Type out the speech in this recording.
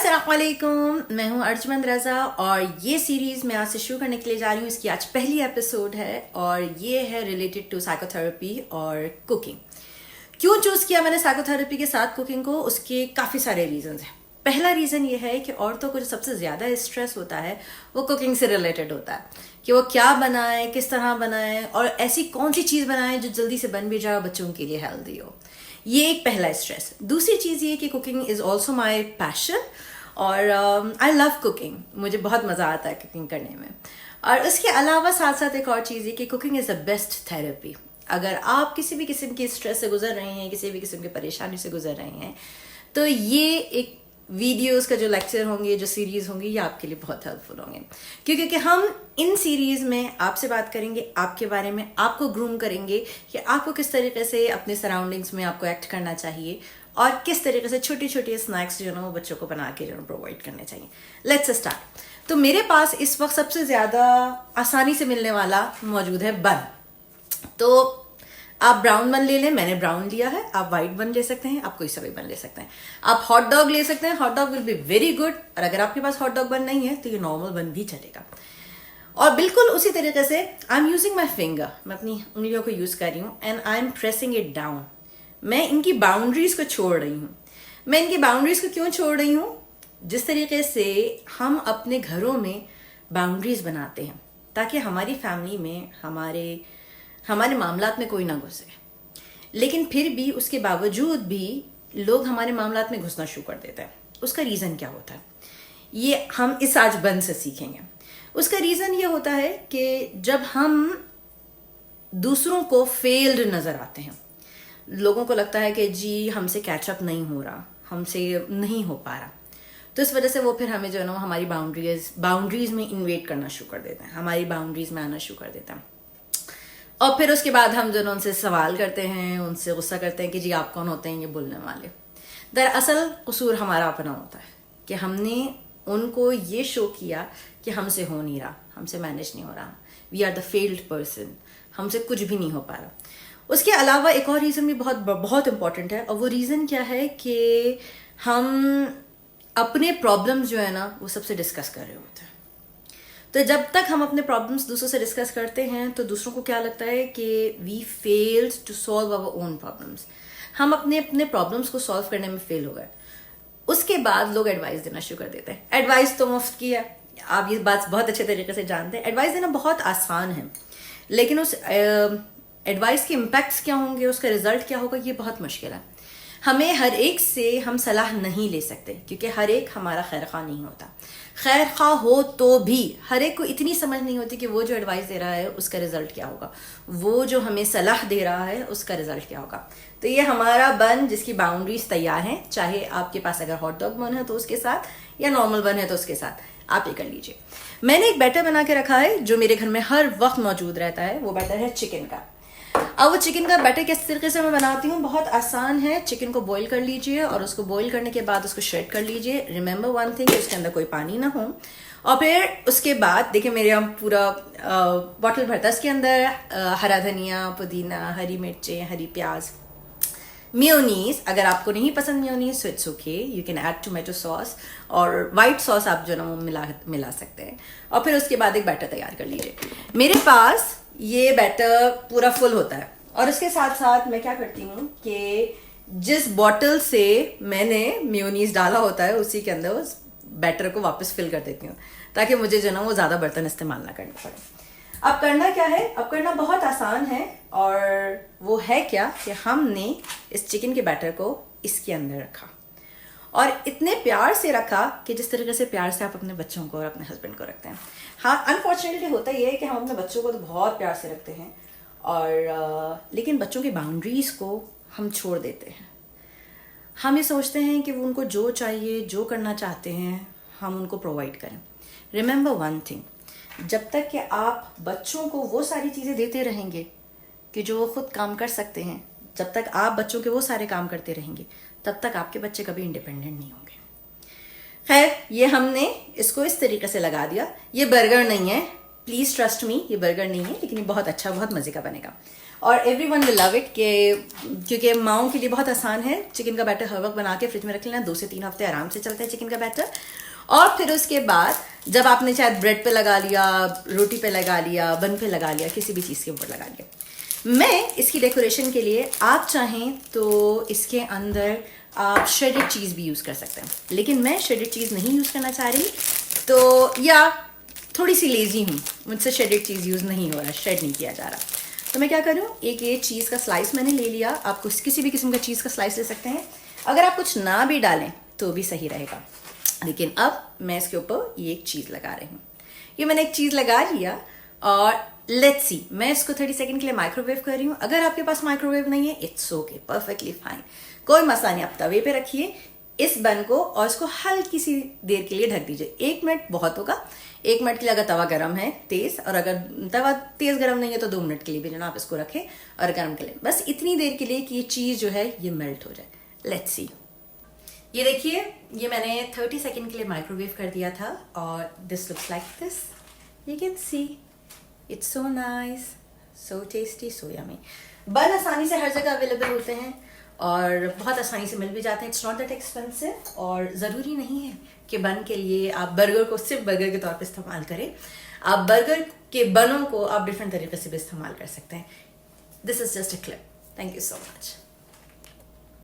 अस्सलाम वालेकुम, मैं हूं अर्जमंद रजा और ये सीरीज मैं आज से शुरू करने के लिए जा रही हूँ। इसकी आज पहली एपिसोड है और ये है रिलेटेड टू साइकोथेरेपी और कुकिंग। क्यों चूज किया मैंने साइकोथेरेपी के साथ कुकिंग को, उसके काफी सारे रीजंस हैं। पहला रीजन ये है कि औरतों को जो सबसे ज्यादा स्ट्रेस होता है वो कुकिंग से रिलेटेड होता है कि वो क्या बनाए, किस तरह बनाए और ऐसी कौन सी चीज बनाए जो जल्दी से बन भी जाए और बच्चों के लिए हेल्दी हो। ये एक पहला स्ट्रेस। दूसरी चीज़ ये कि cooking is also my passion और आई लव कुकिंग, मुझे बहुत मज़ा आता है कुकिंग करने में। और उसके अलावा साथ साथ एक और चीज़ ये कि cooking is the best therapy. अगर आप किसी भी किस्म की स्ट्रेस से गुजर रहे हैं, किसी भी किस्म की परेशानी से गुजर रहे हैं, तो ये एक वीडियोस का जो लेक्चर होंगे, जो सीरीज होंगी, ये आपके लिए बहुत हेल्पफुल होंगे क्योंकि हम इन सीरीज में आपसे बात करेंगे, आपके बारे में, आपको ग्रूम करेंगे कि आपको किस तरीके से अपने सराउंडिंग्स में आपको एक्ट करना चाहिए और किस तरीके से छोटी छोटी स्नैक्स जो है वो बच्चों को बना के जो प्रोवाइड करने चाहिए। Let's start. तो मेरे पास इस वक्त सबसे ज्यादा आसानी से मिलने वाला मौजूद है बन। तो आप ब्राउन बन ले लें, मैंने ब्राउन लिया है। आप व्हाइट बन ले सकते हैं, आप कोई सा भी बन ले सकते हैं। आप हॉट डॉग ले सकते हैं, hot dog will be very good. और अगर आपके पास हॉट डॉग बन नहीं है तो ये नॉर्मल बन भी चलेगा। और बिल्कुल उसी तरीके से I am using my finger, मैं अपनी उंगलियों को यूज कर रही हूँ and I am pressing it down. मैं इनकी बाउंड्रीज को छोड़ रही हूँ। मैं इनकी बाउंड्रीज को क्यों छोड़ रही हूँ? जिस तरीके से हम अपने घरों में बाउंड्रीज बनाते हैं ताकि हमारी फैमिली में हमारे मामलात में कोई ना घुसे, लेकिन फिर भी उसके बावजूद भी लोग हमारे मामलात में घुसना शुरू कर देते हैं। उसका रीज़न क्या होता है ये हम इस आज बंद से सीखेंगे। उसका रीज़न ये होता है कि जब हम दूसरों को फेल्ड नज़र आते हैं, लोगों को लगता है कि जी हमसे कैचअप नहीं हो रहा, हमसे नहीं हो पा रहा, तो इस वजह से वो फिर हमें जो है ना हमारी बाउंड्रीज में इन्वेट करना शुरू कर देते हैं, हमारी बाउंड्रीज में आना शुरू कर देते हैं। और फिर उसके बाद हम जो है उनसे सवाल करते हैं, उनसे गुस्सा करते हैं कि जी आप कौन होते हैं ये बोलने वाले। दरअसल कसूर हमारा अपना होता है कि हमने उनको ये शो किया कि हमसे हो नहीं रहा, हमसे मैनेज नहीं हो रहा, we are the failed person, हमसे कुछ भी नहीं हो पा रहा। उसके अलावा एक और रीज़न भी बहुत बहुत इंपॉर्टेंट है और वो रीज़न क्या है कि हम अपने प्रॉब्लम्स जो है ना वो सबसे डिस्कस कर रहे होते हैं। तो जब तक हम अपने प्रॉब्लम्स दूसरों से डिस्कस करते हैं तो दूसरों को क्या लगता है कि we failed to solve our own problems, हम अपने प्रॉब्लम्स को सॉल्व करने में फेल हो गए। उसके बाद लोग एडवाइस देना शुरू कर देते हैं। एडवाइस तो मुफ्त की है, आप ये बात बहुत अच्छे तरीके से जानते हैं। एडवाइस देना बहुत आसान है, लेकिन उस एडवाइस के इम्पैक्ट्स क्या होंगे, उसका रिजल्ट क्या होगा, ये बहुत मुश्किल है। हमें हर एक से हम सलाह नहीं ले सकते क्योंकि हर एक हमारा खैर खा नहीं होता। खैर खा हो तो भी हर एक को इतनी समझ नहीं होती कि वो जो एडवाइस दे रहा है उसका रिजल्ट क्या होगा, वो जो हमें सलाह दे रहा है उसका रिजल्ट क्या होगा। तो ये हमारा बन जिसकी बाउंड्रीज तैयार हैं, चाहे आपके पास अगर हॉट डॉग बन है तो उसके साथ या नॉर्मल बन है तो उसके साथ आप ये कर लीजिए। मैंने एक बैटर बना के रखा है जो मेरे घर में हर वक्त मौजूद रहता है। वो बैटर है चिकन का। अब वो चिकन का बैटर किस तरीके से मैं बनाती हूँ, बहुत आसान है। चिकन को बॉईल कर लीजिए और उसको बॉईल करने के बाद उसको श्रेड कर लीजिए। रिमेंबर वन थिंग, उसके अंदर कोई पानी ना हो। और फिर उसके बाद देखिए मेरे यहाँ पूरा बॉटल भरता है। इसके अंदर हरा धनिया, पुदीना, हरी मिर्चें, हरी प्याज, मेयोनीज। अगर आपको नहीं पसंद mayonnaise so it's okay, you can add tomato sauce और वाइट सॉस आप जो ना वो मिला सकते हैं। और फिर उसके बाद एक बैटर तैयार कर लीजिए। मेरे पास ये बैटर पूरा फुल होता है और उसके साथ साथ मैं क्या करती हूँ कि जिस बॉटल से मैंने मेयोनीज डाला होता है उसी के अंदर उस बैटर को वापस फिल कर देती हूँ ताकि मुझे जो ना वो ज़्यादा बर्तन इस्तेमाल ना करना पड़े। अब करना क्या है? अब करना बहुत आसान है और वो है क्या कि हमने इस चिकन के बैटर को इसके अंदर रखा और इतने प्यार से रखा कि जिस तरीके से प्यार से आप अपने बच्चों को और अपने हस्बैंड को रखते हैं। हाँ, अनफॉर्चुनेटली होता ये है कि हम अपने बच्चों को तो बहुत प्यार से रखते हैं और लेकिन बच्चों की बाउंड्रीज को हम छोड़ देते हैं। हम ये सोचते हैं कि वो उनको जो चाहिए, जो करना चाहते हैं, हम उनको प्रोवाइड करें। रिमेंबर वन थिंग, जब तक कि आप बच्चों को वो सारी चीज़ें देते रहेंगे कि जो वो खुद काम कर सकते हैं, जब तक आप बच्चों के वो सारे काम करते रहेंगे, तब तक आपके बच्चे कभी इंडिपेंडेंट नहीं होंगे। खैर, ये हमने इसको इस तरीके से लगा दिया। ये बर्गर नहीं है, प्लीज़ ट्रस्ट मी, ये बर्गर नहीं है, लेकिन ये बहुत अच्छा, बहुत मज़े का बनेगा। और एवरीवन विल लव इट क्योंकि माओं के लिए बहुत आसान है चिकन का बैटर हर वक्त बना के फ्रिज में रख लेना, 2 से 3 हफ्ते आराम से चलता है चिकन का बैटर। और फिर उसके बाद जब आपने शायद ब्रेड पे लगा लिया, रोटी पे लगा लिया, बन पे लगा लिया, किसी भी चीज़ के ऊपर लगा लिया। मैं इसकी डेकोरेशन के लिए आप चाहें तो इसके अंदर आप श्रेडेड चीज़ भी यूज़ कर सकते हैं, लेकिन मैं श्रेडेड चीज़ नहीं यूज़ करना चाह रही, तो या थोड़ी सी लेजी हूँ, मुझसे श्रेडेड चीज़ यूज़ नहीं हो रहा, श्रेड नहीं किया जा रहा। तो मैं क्या करूँ, एक ये चीज़ का स्लाइस मैंने ले लिया। आप किसी भी किस्म का चीज़ का स्लाइस ले सकते हैं, अगर आप कुछ ना भी डालें तो भी सही रहेगा। लेकिन अब मैं इसके ऊपर ये एक चीज़ लगा रही हूँ। ये मैंने एक चीज़ लगा लिया और लेट्स सी, मैं इसको 30 सेकंड के लिए माइक्रोवेव कर रही हूँ। अगर आपके पास माइक्रोवेव नहीं है, इट्स ओके, परफेक्टली फाइन, कोई मसला नहीं। आप तवे पे रखिए इस बन को और इसको हल्की सी देर के लिए ढक दीजिए। 1 मिनट बहुत होगा। 1 मिनट के लिए अगर तवा गर्म है तेज, और अगर तवा तेज गर्म नहीं है तो 2 मिनट के लिए भी जो ना आप इसको रखें और गर्म कर लें, बस इतनी देर के लिए कि ये चीज़ जो है ये मेल्ट हो जाए। लेट्स सी, ये देखिए, ये मैंने 30 सेकंड के लिए माइक्रोवेव कर दिया था और this looks like this. You can see it's so nice, so tasty, so yummy. बन आसानी से हर जगह अवेलेबल होते हैं और बहुत आसानी से मिल भी जाते हैं। इट्स नॉट दैट एक्सपेंसिव, और ज़रूरी नहीं है कि बन के लिए आप बर्गर को सिर्फ बर्गर के तौर पे इस्तेमाल करें। आप बर्गर के बनों को आप डिफरेंट तरीके से भी इस्तेमाल कर सकते हैं। This is just a clip. Thank you so much.